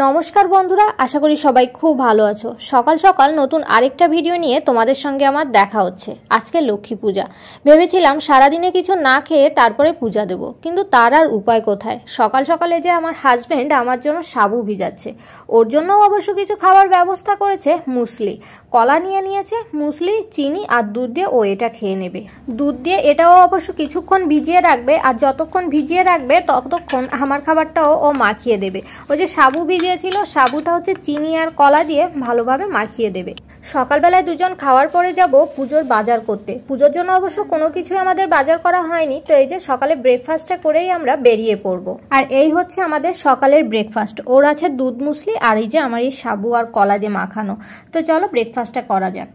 নমস্কার বন্ধুরা, আশা করি সবাই খুব ভালো আছো। সকাল সকাল নতুন আরেকটা ভিডিও নিয়ে তোমাদের সঙ্গে আমার দেখা হচ্ছে। আজকে লক্ষ্মী পূজা, ভেবেছিলাম সারাদিনে কিছু না খেয়ে তারপরে পূজা দেব, কিন্তু তার আর উপায় কোথায়। সকাল সকালে যে আমার হাজবেন্ড আমার জন্য সাবু ভিজাচ্ছে, ওর জন্য অবশ্য কিছু খাবার ব্যবস্থা করেছে। মুসলি কলা নিয়ে নিয়েছে, মুসলি চিনি আর দুধ দিয়ে ও এটা খেয়ে নেবে। দুধ দিয়ে এটাও অবশ্য কিছুক্ষণ ভিজিয়ে রাখবে, আর যতক্ষণ ভিজিয়ে রাখবে ততক্ষণ আমার খাবারটাও ও মাখিয়ে দেবে। ও যে সাবু ভিজিয়েছিল, সাবুটা হচ্ছে চিনি আর কলা দিয়ে ভালোভাবে মাখিয়ে দেবে। সকালবেলায় দুজন খাওয়ার পরে যাব পুজোর বাজার করতে। পুজোর জন্য অবশ্য কোনো কিছুই আমাদের বাজার করা হয়নি, তো এই যে সকালে ব্রেকফাস্টটা করেই আমরা বেরিয়ে পড়ব। আর এই হচ্ছে আমাদের সকালের ব্রেকফাস্ট। ওর আছে দুধ মুসলি, আর এই যে আমার এই সাবু আর কলা দিয়ে মাখানো। তো চলো ব্রেকফাস্টটা করা যাক।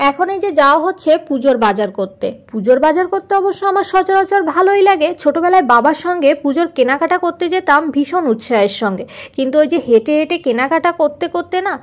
এখন এই যে যাওয়া হচ্ছে পুজোর বাজার করতে। পুজোর বাজার করতে অবশ্য আমার সচরাচর ভালোই লাগে। ছোটবেলায় বাবার সঙ্গে পুজোর কেনাকাটা করতে যেতাম ভীষণ উৎসাহের সঙ্গে, কিন্তু ওই যে হেঁটে হেঁটে কেনাকাটা করতে করতে না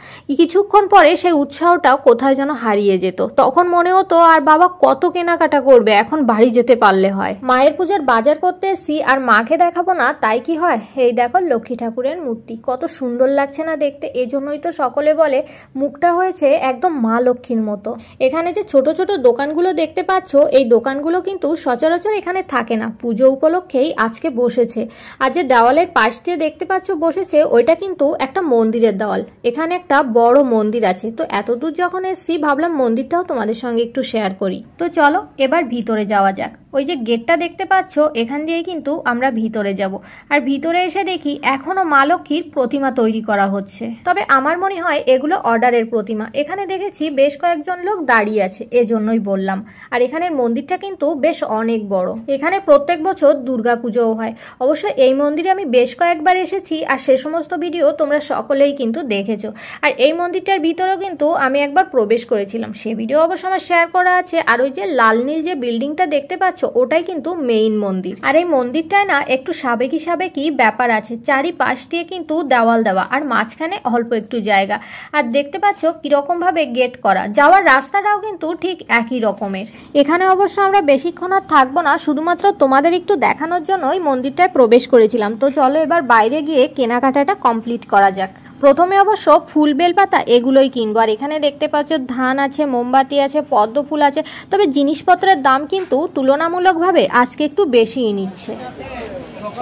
কিছুক্ষণ পরে সেই উৎসাহটাও কোথায় যেন হারিয়ে যেত। তখন মনে হতো আর বাবা কত কেনাকাটা করবে, এখন বাড়ি যেতে পারলে হয়। মায়ের পুজোর বাজার করতে এসছি আর মাকে দেখাবো না তাই কি হয়? এই দেখো লক্ষ্মী ঠাকুরের মূর্তি, কত সুন্দর লাগছে না দেখতে। এজন্যই তো সকলে বলে মুখটা হয়েছে একদম মা লক্ষ্মীর মতো। এখানে যে ছোট ছোট দোকানগুলো দেখতে পাচ্ছ, এই দোকানগুলো কিন্তু সচরাচর এখানে থাকে না। পুজো উপলক্ষেই আজকে বসেছে। আর যে দেওয়ালের পাশ দিয়ে দেখতে পাচ্ছ বসেছে, ওইটা কিন্তু একটা মন্দিরের দেওয়াল। এখানে একটা বড় মন্দির আছে। তো এতদূর যখন এসছি ভাবলাম মন্দিরটাও তোমাদের সঙ্গে একটু শেয়ার করি। তো চলো এবার ভিতরে যাওয়া যাক। ওই যে গেটটা দেখতে পাচ্ছ, এখান দিয়ে কিন্তু আমরা ভিতরে যাব। আর ভিতরে এসে দেখি এখনো মা লক্ষ্মীর প্রতিমা তৈরি করা হচ্ছে। তবে আমার মনে হয় এগুলো অর্ডারের প্রতিমা। এখানে দেখেছি বেশ কয়েকজন লোক দাঁড়িয়ে আছে, এজন্যই বললাম। আর এখানের মন্দিরটা কিন্তু বেশ অনেক বড়। এখানে প্রত্যেক বছর দুর্গাপুজোও হয়। অবশ্য এই মন্দিরে আমি বেশ কয়েকবার এসেছি, আর সে সমস্ত ভিডিও তোমরা সকলেই কিন্তু দেখেছো। আর এই মন্দিরটার ভিতরেও কিন্তু আমি একবার প্রবেশ করেছিলাম, সে ভিডিও অবশ্য আমার শেয়ার করা আছে। আর ওই যে লাল নীল যে বিল্ডিংটা দেখতে পাচ্ছ, ওটাই কিন্তু মেইন মন্দির। আর এই মন্দিরটায় না একটু সাবেকি সাবেকি ব্যাপার আছে। চারিপাশ দিয়ে কিন্তু দেওয়াল দেওয়া, আর মাঝখানে অল্প একটু জায়গা। আর দেখতে পাচ্ছ কিরকম ভাবে গেট করা, যাওয়ার রাস্তাটাও কিন্তু ঠিক একই রকমের। এখানে অবশ্য আমরা বেশিক্ষণ আর থাকবো না, শুধুমাত্র তোমাদের একটু দেখানোর জন্যই মন্দিরটায় প্রবেশ করেছিলাম। তো চলো এবার বাইরে গিয়ে কেনাকাটাটা কমপ্লিট করা যাক। প্রথমে অবশ্য ফুল বেলপাতা এগুলোই কিনবো। আর এখানে দেখতে পাচ্ছ ধান আছে, মোমবাতি আছে, পদ্ম ফুল আছে। তবে জিনিসপত্রের দাম কিন্তু তুলনামূলকভাবে আজকে একটু বেশিই নিচ্ছে।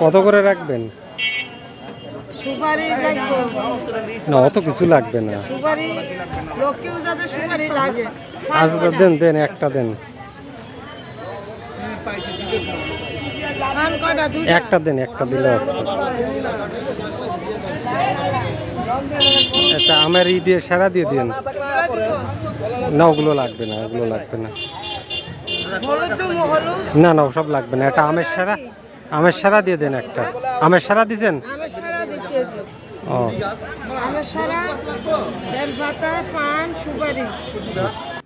কত করে রাখবেন? সুপারি লাগবে না, অত কিছু লাগবে না। সুপারি লক্ষ্মী পূজাতে সুপারি লাগে। আচ্ছা দেন দেন, একটা দেন, একটা দেন, একটা দিলে হচ্ছে। আচ্ছা আমার ই দিয়ে সেরা দিয়ে দিন। না ওগুলো লাগবে না, ওগুলো লাগবে না। না না ওসব লাগবে না। একটা আমের সেরা, আমের সেরা দিয়ে দেন একটা। আমের সেরা দিছেন? ও আমের সেরা, বেলপাতা, পান, সুপারি।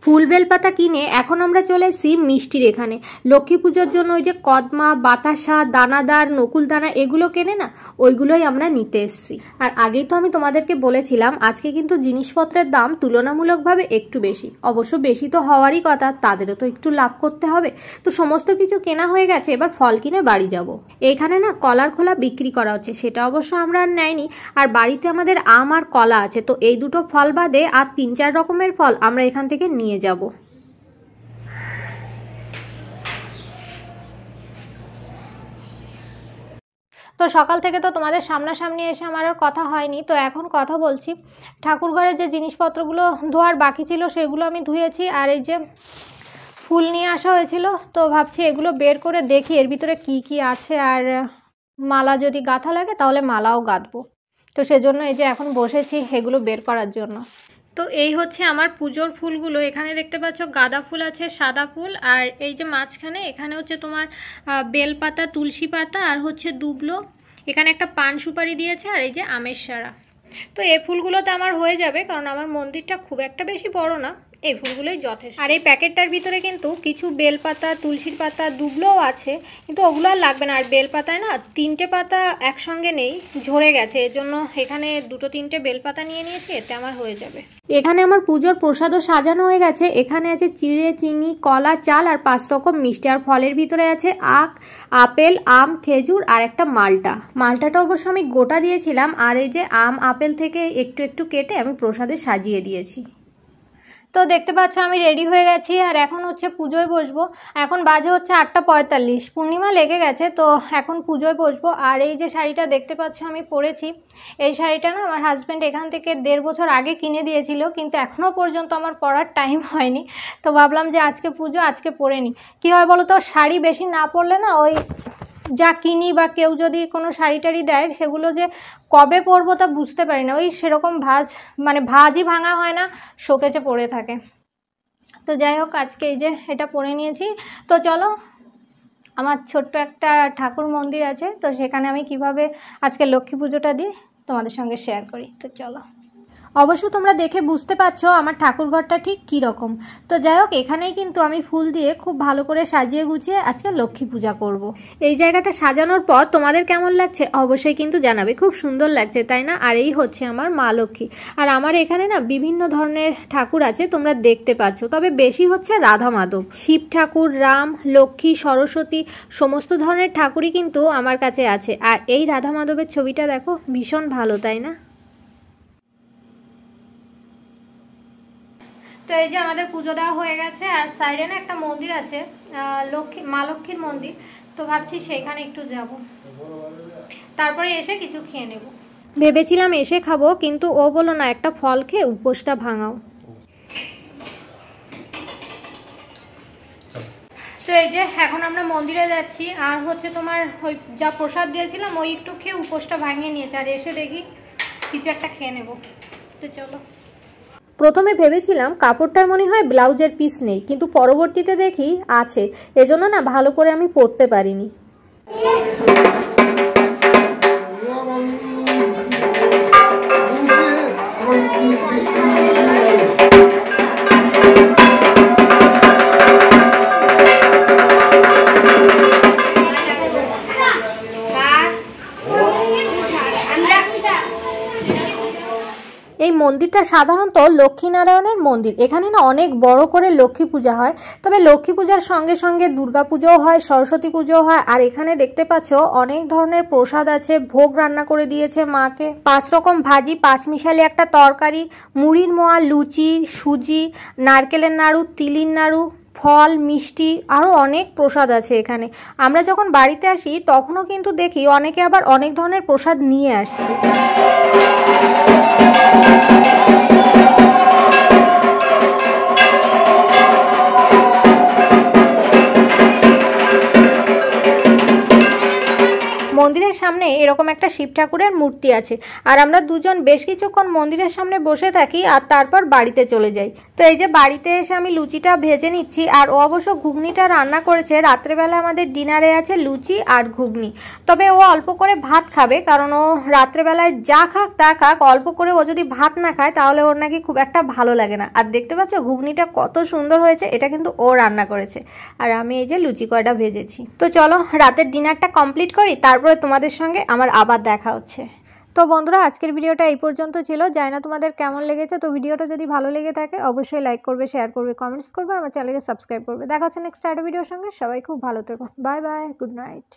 ফুল বেলপাতা কিনে এখন আমরা চলে এসেছি মিষ্টির এখানে। লক্ষ্মী পুজোর জন্য ওই যে কদমা, বাতাসা, দানাদার, নকুলদানা এগুলো কেনে না, ওইগুলোই আমরা নিতে এসেছি। আর আগেই তো আমি তোমাদেরকে বলেছিলাম আজকে কিন্তু জিনিসপত্রের দাম তুলনামূলকভাবে একটু বেশি। অবশ্য বেশি তো হওয়ারই কথা, তাদেরও তো একটু লাভ করতে হবে। তো সমস্ত কিছু কেনা হয়ে গেছে, এবার ফল কিনে বাড়ি যাব। এখানে না কলার খোলা বিক্রি করা হচ্ছে, সেটা অবশ্য আমরা আর নেয়নি। আর বাড়িতে আমাদের আম আর কলা আছে, তো এই দুটো ফল বাদে আর 3-4 রকমের ফল আমরা এখান থেকে নিয়ে যাব। তো সকাল থেকে তো তোমাদের সামনাসামনি এসে আমার আর কথা হয়নি, তো এখন কথা বলছি। ঠাকুরঘরের যে জিনিসপত্রগুলো ধোয়ার বাকি ছিল সেগুলো আমি ধুয়েছি। আর এই যে ফুল নিয়ে আসা হয়েছিল, তো ভাবছি এগুলো বের করে দেখি এর ভিতরে কি কি আছে, আর মালা যদি গাঁথা লাগে তাহলে মালাও গাঁথবো। তো সেজন্য এই যে এখন বসেছি এগুলো বের করার জন্য। তো এই হচ্ছে আমার পুজোর ফুলগুলো। এখানে দেখতে পাচ্ছ গাঁদা ফুল আছে, সাদা ফুল, আর এই যে মাঝখানে এখানে হচ্ছে তোমার বেলপাতা, তুলসী পাতা, আর হচ্ছে দুবলো। এখানে একটা পান সুপারি দিয়েছে, আর এই যে আমের সারা। তো এই ফুলগুলোতে আমার হয়ে যাবে, কারণ আমার মন্দিরটা খুব একটা বেশি বড় না। এই ফুলগুলোই যথেষ্ট। আর এই প্যাকেটটার ভিতরে কিন্তু কিছু বেলপাতা, তুলসীর পাতা, দুবলোও আছে, কিন্তু ওগুলো আর লাগবে না। আর বেলপাতায় না 3টে পাতা একসঙ্গে নেই, ঝরে গেছে, এর জন্য এখানে 2-3টে বেলপাতা নিয়ে নিয়েছি, এতে আমার হয়ে যাবে। এখানে আমার পুজোর প্রসাদও সাজানো হয়ে গেছে। এখানে আছে চিড়ে, চিনি, কলা, চাল আর 5 রকম মিষ্টি। আর ফলের ভিতরে আছে আখ, আপেল, আম, খেজুর আর একটা মালটা। মালটাটা অবশ্য আমি গোটা দিয়েছিলাম। আর এই যে আম, আপেল থেকে একটু একটু কেটে আমি প্রসাদে সাজিয়ে দিয়েছি। তো দেখতে পাচ্ছ আমি রেডি হয়ে গেছি, আর এখন হচ্ছে পুজোয় বসবো। এখন বাজে হচ্ছে 8:45, পূর্ণিমা লেগে গেছে, তো এখন পুজোয় বসবো। আর এই যে শাড়িটা দেখতে পাচ্ছ আমি পরেছি, এই শাড়িটা না আমার হাজব্যান্ড এখান থেকে 1.5 বছর আগে কিনে দিয়েছিল, কিন্তু এখনও পর্যন্ত আমার পরার টাইম হয়নি। তো ভাবলাম যে আজকে পুজো, আজকে পরে নিই। কী হয় বলো তো, শাড়ি বেশি না পরলে না ওই যা কিনি বা কেউ যদি কোনো শাড়ি টাড়ি দেয়, সেগুলো যে কবে পরবো তা বুঝতে পারি না। ওই সেরকম ভাঁজই ভাঙা হয় না, শোকেজে পড়ে থাকে। তো যাই হোক, আজকে এই যে এটা পরে নিয়েছি। তো চলো, আমার ছোট্ট একটা ঠাকুর মন্দির আছে, তো সেখানে আমি কিভাবে আজকে লক্ষ্মী পুজোটা দিই তোমাদের সঙ্গে শেয়ার করি। তো চলো। অবশ্য তোমরা দেখে বুঝতে পারছো আমার ঠাকুরঘরটা ঠিক কী রকম। তো যাই হোক, এখানেই কিন্তু আমি ফুল দিয়ে খুব ভালো করে সাজিয়ে গুছিয়ে আজকে লক্ষ্মী পূজা করব। এই জায়গাটা সাজানোর পর তোমাদের কেমন লাগছে অবশ্যই কিন্তু জানাবে। খুব সুন্দর লাগছে, তাই না? আর এই হচ্ছে আমার মা লক্ষ্মী। আর আমার এখানে না বিভিন্ন ধরনের ঠাকুর আছে, তোমরা দেখতে পাচ্ছ, তবে বেশি হচ্ছে রাধা মাধব। শিব ঠাকুর, রাম, লক্ষ্মী, সরস্বতী, সমস্ত ধরনের ঠাকুরই কিন্তু আমার কাছে আছে। আর এই রাধা মাধবের ছবিটা দেখো, ভীষণ ভালো, তাই না? তো এই যে আমাদের পুজো দেওয়া হয়ে গেছে, আর সাইডে না একটা মন্দির আছে, মা লক্ষ্মীর মন্দির। তো ভাবছি সেখানে একটু যাব, তারপরে এসে কিছু খেয়ে নেব। ভেবেছিলাম এসে খাবো, কিন্তু ও বললো না, একটা ফল খেয়ে উপোসটা ভাঙাও। তো এই যে এখন আমরা মন্দিরে যাচ্ছি, আর হচ্ছে তোমার ওই যা প্রসাদ দিয়েছিলাম ওই একটু খেয়ে উপোসটা ভাঙিয়ে নিয়েছে, আর এসে দেখি কিছু একটা খেয়ে নেব। তো চলো। প্রথমে ভেবেছিলাম কাপড়টার মনে হয় ব্লাউজের পিস নেই, কিন্তু পরবর্তীতে দেখি আছে, এজন্য না ভালো করে আমি পরতে পারিনি। এই মন্দিরটা সাধারণত লক্ষ্মীনারায়ণের মন্দির। এখানে না অনেক বড় করে লক্ষ্মী পূজা হয়, তবে লক্ষ্মী পূজার সঙ্গে সঙ্গে দুর্গা পুজোও হয়, সরস্বতী পুজোও হয়। আর এখানে দেখতে পাচ্ছ অনেক ধরনের প্রসাদ আছে, ভোগ রান্না করে দিয়েছে মাকে। 5 রকম ভাজি, 5 মিশালি একটা তরকারি, মুড়ির মোয়া, লুচি, সুজি, নারকেলের নাড়ু, তিলির নাড়ু, ফল, মিষ্টি, আরও অনেক প্রসাদ আছে এখানে। আমরা যখন বাড়িতে আসি তখনও কিন্তু দেখি অনেকে আবার অনেক ধরনের প্রসাদ নিয়ে আসছে। মন্দিরের সামনে এরকম একটা শিব ঠাকুরের মূর্তি আছে, আর আমরা দুজন বেশ কিছুক্ষণ মন্দিরের সামনে বসে থাকি, আর তারপর বাড়িতে চলে যাই। তো এই যে বাড়িতে এসে আমি লুচিটা ভেজে নিচ্ছি, আর ও অবশ্য ঘুগনিটা রান্না করেছে। রাত্রেবেলা আমাদের ডিনারে আছে লুচি আর ঘুগনি, তবে ও অল্প করে ভাত খাবে, কারণ ও রাত্রেবেলায় যা খাক তা খাক, অল্প করে ও যদি ভাত না খায় তাহলে ওর নাকি খুব একটা ভালো লাগে না। আর দেখতে পাচ্ছ ঘুগনিটা কত সুন্দর হয়েছে, এটা কিন্তু ও রান্না করেছে, আর আমি এই যে লুচি কয়টা ভেজেছি। তো চলো রাতের ডিনারটা কমপ্লিট করি, তারপরে তোমাদের সঙ্গে আমার আবার দেখা হচ্ছে। তো বন্ধুরা, আজকের ভিডিওটা এই পর্যন্ত ছিল। জানি না তোমাদের কেমন লেগেছে। তো ভিডিওটা যদি ভালো লেগে থাকে অবশ্যই লাইক করবে, শেয়ার করবে, কমেন্টস করবে, আমার চ্যানেলকে সাবস্ক্রাইব করবে। দেখা হচ্ছে নেক্সট একটা ভিডিওর সঙ্গে। সবাই খুব ভালো থেকো। Bye bye, good night.